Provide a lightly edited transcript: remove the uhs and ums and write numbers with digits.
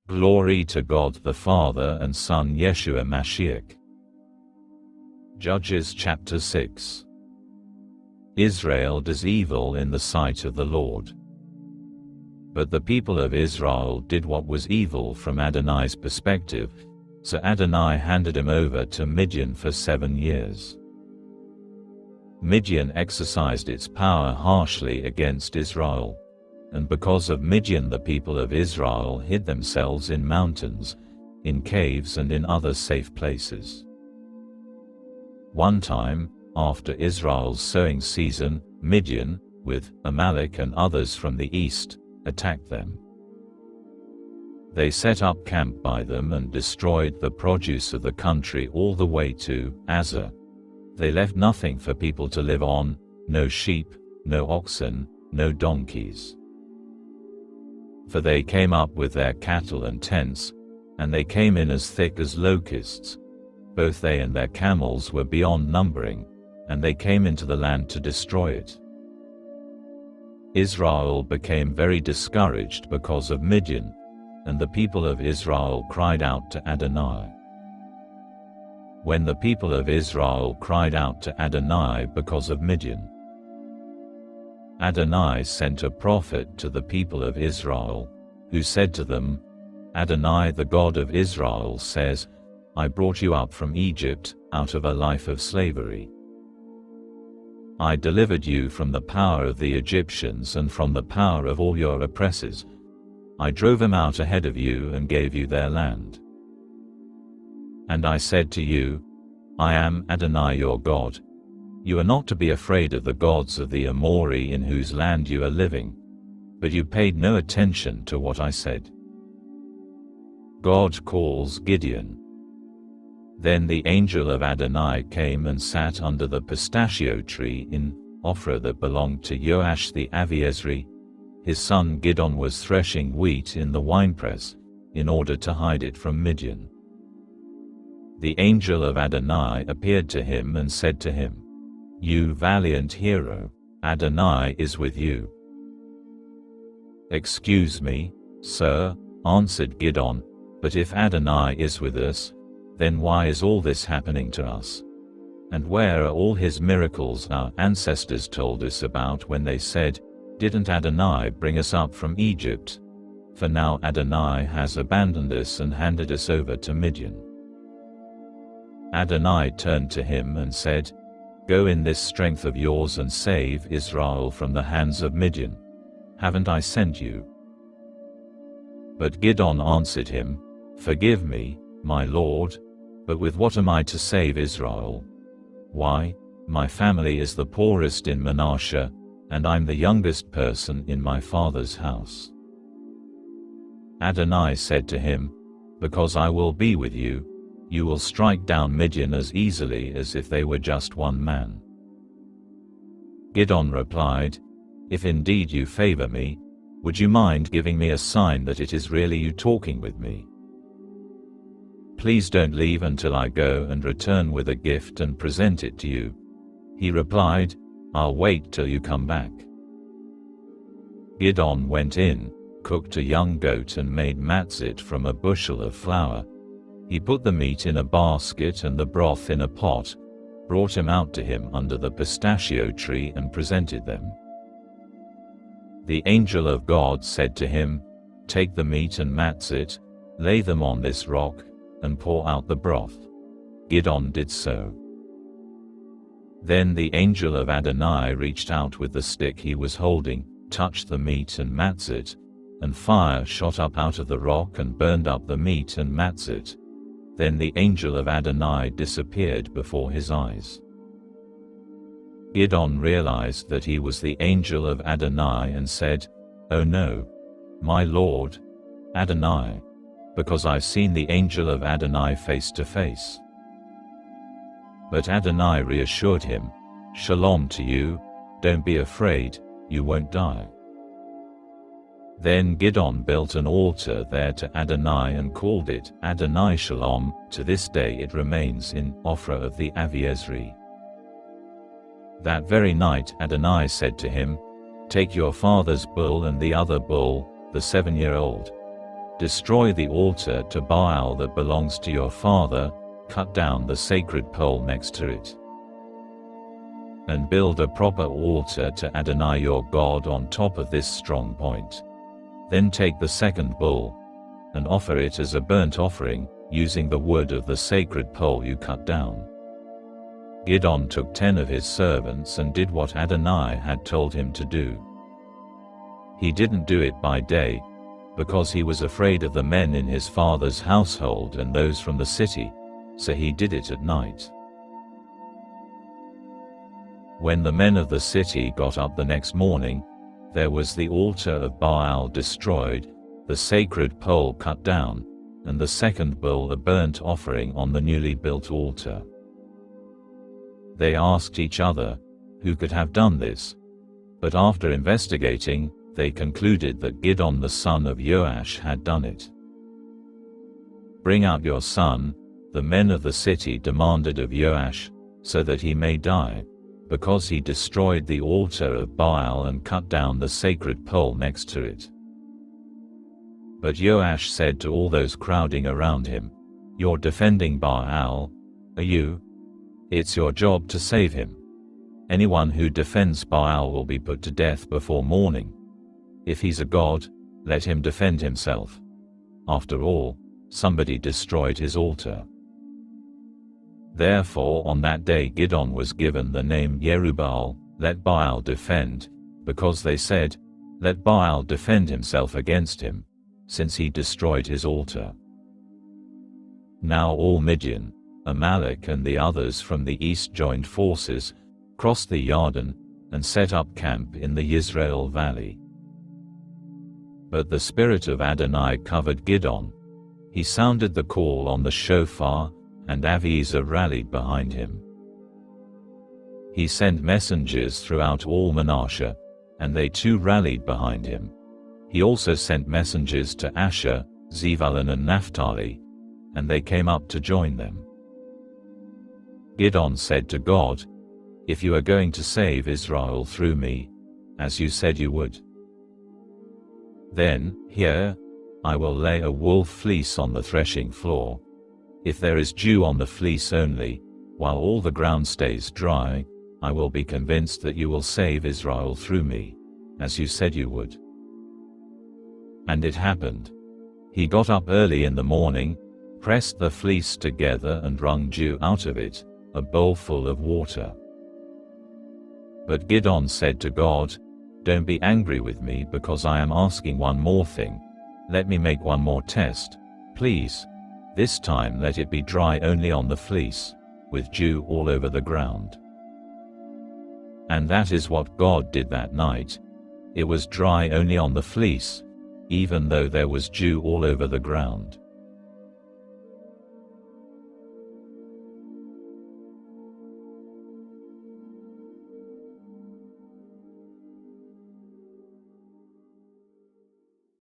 Glory to God the Father and Son Yeshua Mashiach. Judges chapter 6. Israel does evil in the sight of the Lord. But the people of Israel did what was evil from Adonai's perspective, so Adonai handed him over to Midian for 7 years. Midian exercised its power harshly against Israel, and because of Midian the people of Israel hid themselves in mountains, in caves and in other safe places. One time, after Israel's sowing season, Midian, with Amalek and others from the east, attacked them. They set up camp by them and destroyed the produce of the country all the way to Azar. They left nothing for people to live on, no sheep, no oxen, no donkeys. For they came up with their cattle and tents, and they came in as thick as locusts. Both they and their camels were beyond numbering, and they came into the land to destroy it. Israel became very discouraged because of Midian, and the people of Israel cried out to Adonai. When the people of Israel cried out to Adonai because of Midian, Adonai sent a prophet to the people of Israel, who said to them, Adonai the God of Israel says, I brought you up from Egypt, out of a life of slavery. I delivered you from the power of the Egyptians and from the power of all your oppressors. I drove them out ahead of you and gave you their land. And I said to you, I am Adonai your God. You are not to be afraid of the gods of the Amori in whose land you are living. But you paid no attention to what I said. God calls Gideon. Then the angel of Adonai came and sat under the pistachio tree in Ophrah that belonged to Joash the Abiezri. His son Gideon was threshing wheat in the winepress, in order to hide it from Midian. The angel of Adonai appeared to him and said to him, You valiant hero, Adonai is with you. Excuse me, sir, answered Gideon, but if Adonai is with us, then why is all this happening to us? And where are all his miracles our ancestors told us about when they said, Didn't Adonai bring us up from Egypt? For now Adonai has abandoned us and handed us over to Midian. Adonai turned to him and said, Go in this strength of yours and save Israel from the hands of Midian. Haven't I sent you? But Gideon answered him, Forgive me, my Lord, but with what am I to save Israel? Why, my family is the poorest in Manasseh, and I'm the youngest person in my father's house. Adonai said to him, Because I will be with you, you will strike down Midian as easily as if they were just one man. Gideon replied, If indeed you favor me, would you mind giving me a sign that it is really you talking with me? Please don't leave until I go and return with a gift and present it to you. He replied, I'll wait till you come back. Gideon went in, cooked a young goat and made matzit from a bushel of flour. He put the meat in a basket and the broth in a pot, brought him out to him under the pistachio tree and presented them. The angel of God said to him, Take the meat and matzit, lay them on this rock, and pour out the broth. Gideon did so. Then the angel of Adonai reached out with the stick he was holding, touched the meat and matzit, and fire shot up out of the rock and burned up the meat and matzit. Then the angel of Adonai disappeared before his eyes. Gideon realized that he was the angel of Adonai and said, Oh no, my Lord, Adonai, because I've seen the angel of Adonai face to face. But Adonai reassured him, Shalom to you, don't be afraid, you won't die. Then Gideon built an altar there to Adonai and called it Adonai Shalom. To this day it remains in Ophrah of the Abiezri. That very night Adonai said to him, Take your father's bull and the other bull, the 7-year-old. Destroy the altar to Baal that belongs to your father, cut down the sacred pole next to it, and build a proper altar to Adonai your God on top of this strong point. Then take the second bull, and offer it as a burnt offering, using the wood of the sacred pole you cut down. Gideon took 10 of his servants and did what Adonai had told him to do. He didn't do it by day, because he was afraid of the men in his father's household and those from the city, so he did it at night. When the men of the city got up the next morning, there was the altar of Baal destroyed, the sacred pole cut down, and the second bull a burnt offering on the newly built altar. They asked each other, who could have done this? But after investigating, they concluded that Gideon the son of Joash had done it. Bring out your son, the men of the city demanded of Joash, so that he may die, because he destroyed the altar of Baal and cut down the sacred pole next to it. But Joash said to all those crowding around him, "You're defending Baal, are you? It's your job to save him. Anyone who defends Baal will be put to death before morning. If he's a god, let him defend himself. After all, somebody destroyed his altar." Therefore on that day Gideon was given the name Yerubbaal, let Baal defend, because they said, "Let Baal defend himself against him, since he destroyed his altar." Now all Midian, Amalek and the others from the east joined forces, crossed the Jordan, and set up camp in the Yisrael valley. But the spirit of Adonai covered Gideon. He sounded the call on the shofar, and Aviezer rallied behind him. He sent messengers throughout all Manasseh, and they too rallied behind him. He also sent messengers to Asher, Zebulun and Naphtali, and they came up to join them. Gideon said to God, "If you are going to save Israel through me, as you said you would, then, here, I will lay a wool fleece on the threshing floor. If there is dew on the fleece only, while all the ground stays dry, I will be convinced that you will save Israel through me, as you said you would." And it happened. He got up early in the morning, pressed the fleece together and wrung dew out of it, a bowl full of water. But Gideon said to God, "Don't be angry with me because I am asking one more thing. Let me make one more test, please. This time let it be dry only on the fleece, with dew all over the ground." And that is what God did that night. It was dry only on the fleece, even though there was dew all over the ground.